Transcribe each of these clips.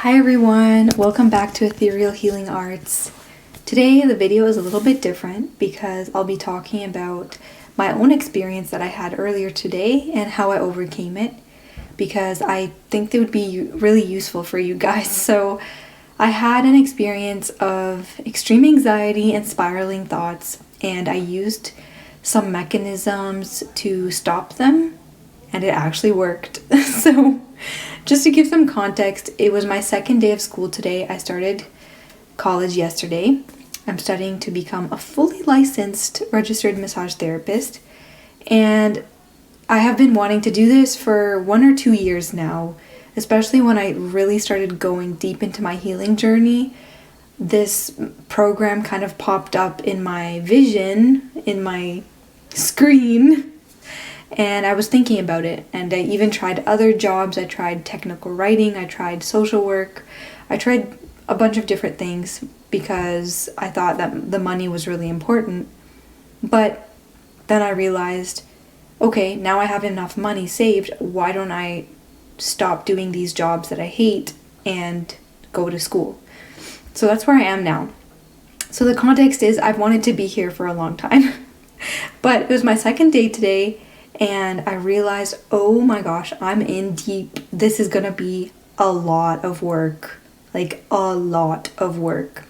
Hi everyone, welcome back to Ethereal Healing Arts. Today the video is a little bit different because I'll be talking about my own experience that I had earlier today and how I overcame it, because I think they would be really useful for you guys. So I had an experience of extreme anxiety and spiraling thoughts, and I used some mechanisms to stop them, and it actually worked. So just to give some context, it was my second day of school today. I started college yesterday. I'm studying to become a fully licensed registered massage therapist, and I have been wanting to do this for 1 or 2 years now, especially when I really started going deep into my healing journey. This program kind of popped up in my vision, in my screen, and I was thinking about it, and I even tried other jobs. I tried technical writing, I tried social work, I tried a bunch of different things because I thought that the money was really important. But then I realized, okay, now I have enough money saved, why don't I stop doing these jobs that I hate and go to school? So that's where I am now. So the context is I've wanted to be here for a long time. But it was my second day today, and I realized, oh my gosh, I'm in deep. This is gonna be a lot of work, like a lot of work.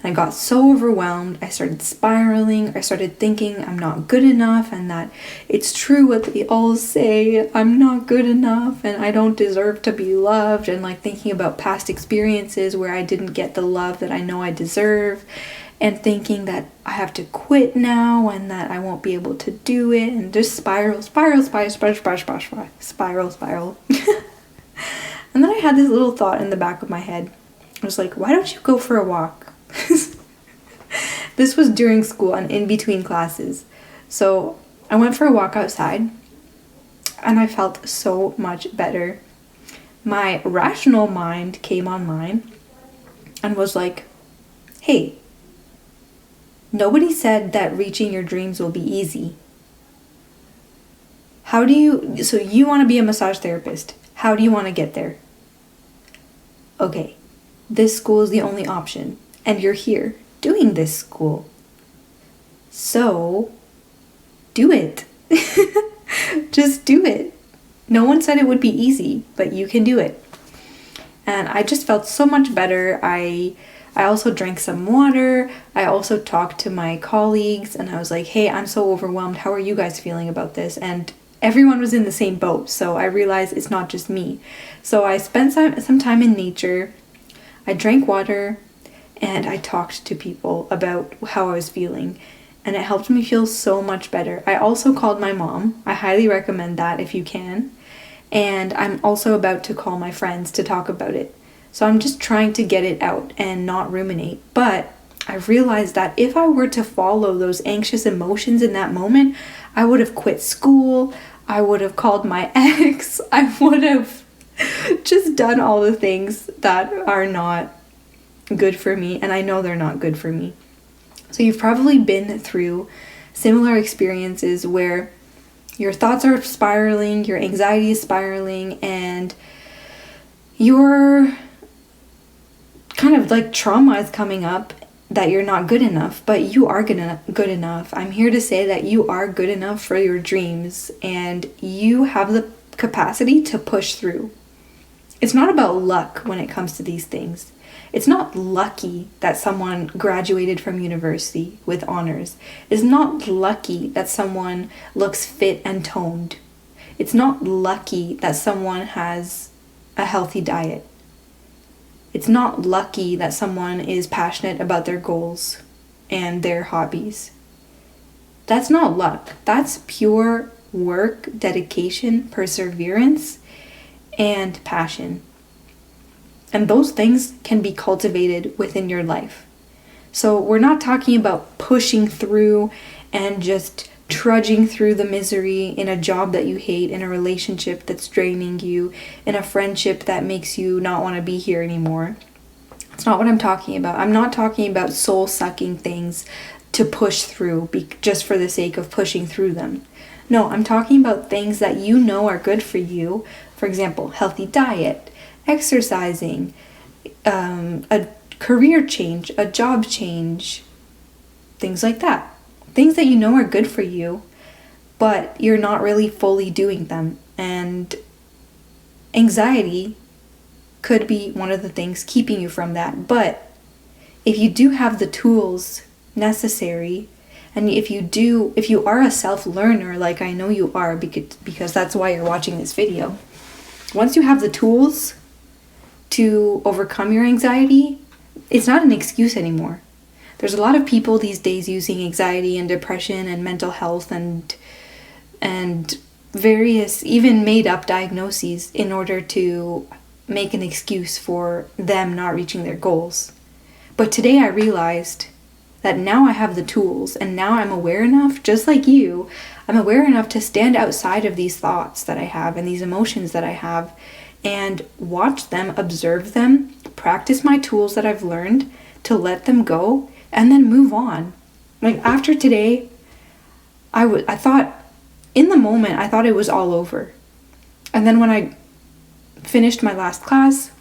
And I got so overwhelmed. I started spiraling. I started thinking I'm not good enough, and that it's true what they all say, I'm not good enough and I don't deserve to be loved, and like thinking about past experiences where I didn't get the love that I know I deserve, and thinking that I have to quit now and that I won't be able to do it, and just spiral. And then I had this little thought in the back of my head. I was like, why don't you go for a walk? This was during school and in between classes. So I went for a walk outside and I felt so much better. My rational mind came online and was like, hey, nobody said that reaching your dreams will be easy. So you want to be a massage therapist. How do you want to get there? Okay, this school is the only option, and you're here doing this school. So do it. Just do it. No one said it would be easy, but you can do it. And I just felt so much better. I also drank some water. I also talked to my colleagues and I was like, hey, I'm so overwhelmed. How are you guys feeling about this? And everyone was in the same boat. So I realized it's not just me. So I spent some time in nature. I drank water and I talked to people about how I was feeling. And it helped me feel so much better. I also called my mom. I highly recommend that if you can. And I'm also about to call my friends to talk about it. So I'm just trying to get it out and not ruminate. But I realized that if I were to follow those anxious emotions in that moment, I would have quit school. I would have called my ex. I would have just done all the things that are not good for me. And I know they're not good for me. So you've probably been through similar experiences where your thoughts are spiraling, your anxiety is spiraling, and your kind of like trauma is coming up that you're not good enough, but you are good enough. I'm here to say that you are good enough for your dreams, and you have the capacity to push through. It's not about luck when it comes to these things. It's not lucky that someone graduated from university with honors. It's not lucky that someone looks fit and toned. It's not lucky that someone has a healthy diet. It's not lucky that someone is passionate about their goals and their hobbies. That's not luck. That's pure work, dedication, perseverance, and passion. And those things can be cultivated within your life. So we're not talking about pushing through and just trudging through the misery in a job that you hate, in a relationship that's draining you, in a friendship that makes you not want to be here anymore. It's not what I'm talking about. I'm not talking about soul-sucking things to push through just for the sake of pushing through them. No, I'm talking about things that you know are good for you. For example, healthy diet, exercising, a career change, a job change, things like that. Things that you know are good for you, but you're not really fully doing them. And anxiety could be one of the things keeping you from that. But if you do have the tools necessary, and if you are a self-learner, like I know you are, because that's why you're watching this video, once you have the tools to overcome your anxiety, it's not an excuse anymore. There's a lot of people these days using anxiety and depression and mental health and various even made up diagnoses in order to make an excuse for them not reaching their goals. But today I realized that now I have the tools, and now I'm aware enough, just like you, I'm aware enough to stand outside of these thoughts that I have and these emotions that I have and watch them, observe them, practice my tools that I've learned to let them go, and then move on. Like after today, I thought, in the moment, I thought it was all over. And then when I finished my last class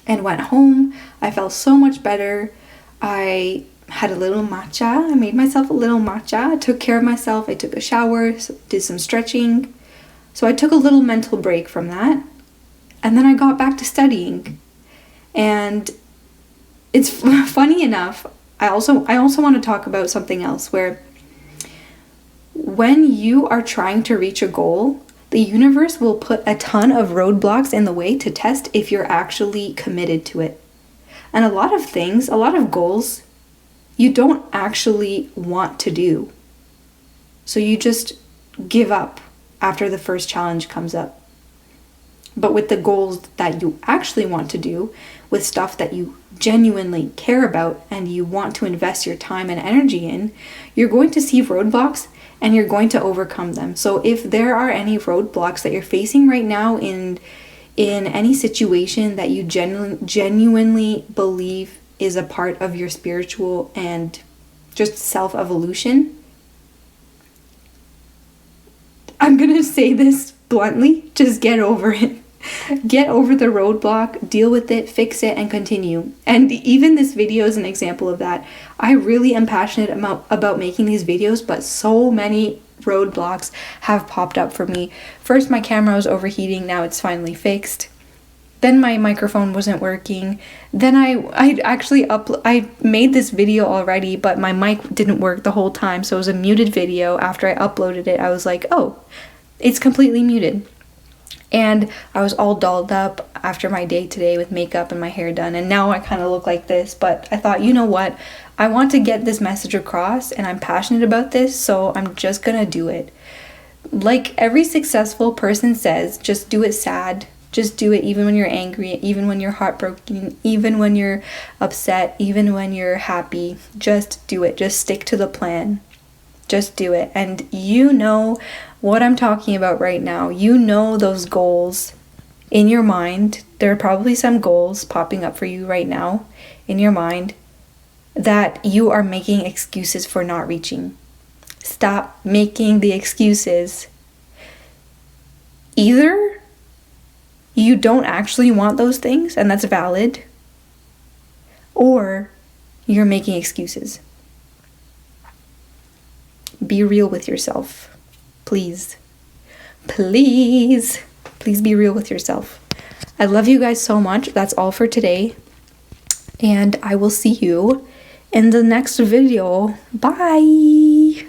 and went home, I felt so much better. I had a little matcha. I made myself a little matcha. I took care of myself. I took a shower, did some stretching. So I took a little mental break from that. And then I got back to studying. And it's funny enough, I also want to talk about something else where when you are trying to reach a goal, the universe will put a ton of roadblocks in the way to test if you're actually committed to it. And a lot of things, a lot of goals, you don't actually want to do. So you just give up after the first challenge comes up. But with the goals that you actually want to do, with stuff that you genuinely care about and you want to invest your time and energy in, you're going to see roadblocks and you're going to overcome them. So if there are any roadblocks that you're facing right now in any situation that you genuinely believe is a part of your spiritual and just self-evolution, I'm going to say this bluntly, just get over it. Get over the roadblock, deal with it, fix it, and continue. And even this video is an example of that. I really am passionate about making these videos, but so many roadblocks have popped up for me. First, my camera was overheating. Now it's finally fixed. Then my microphone wasn't working. Then I made this video already, but my mic didn't work the whole time. So it was a muted video. After I uploaded it, I was like, oh, it's completely muted. And I was all dolled up after my day today with makeup and my hair done. And now I kind of look like this. But I thought, you know what? I want to get this message across and I'm passionate about this. So I'm just going to do it. Like every successful person says, just do it sad. Just do it even when you're angry, even when you're heartbroken, even when you're upset, even when you're happy. Just do it. Just stick to the plan. Just do it. And you know what I'm talking about right now. You know those goals in your mind. There are probably some goals popping up for you right now in your mind that you are making excuses for not reaching. Stop making the excuses. Either you don't actually want those things, and that's valid, or you're making excuses. Be real with yourself. Please. Please. Please be real with yourself. I love you guys so much. That's all for today. And I will see you in the next video. Bye.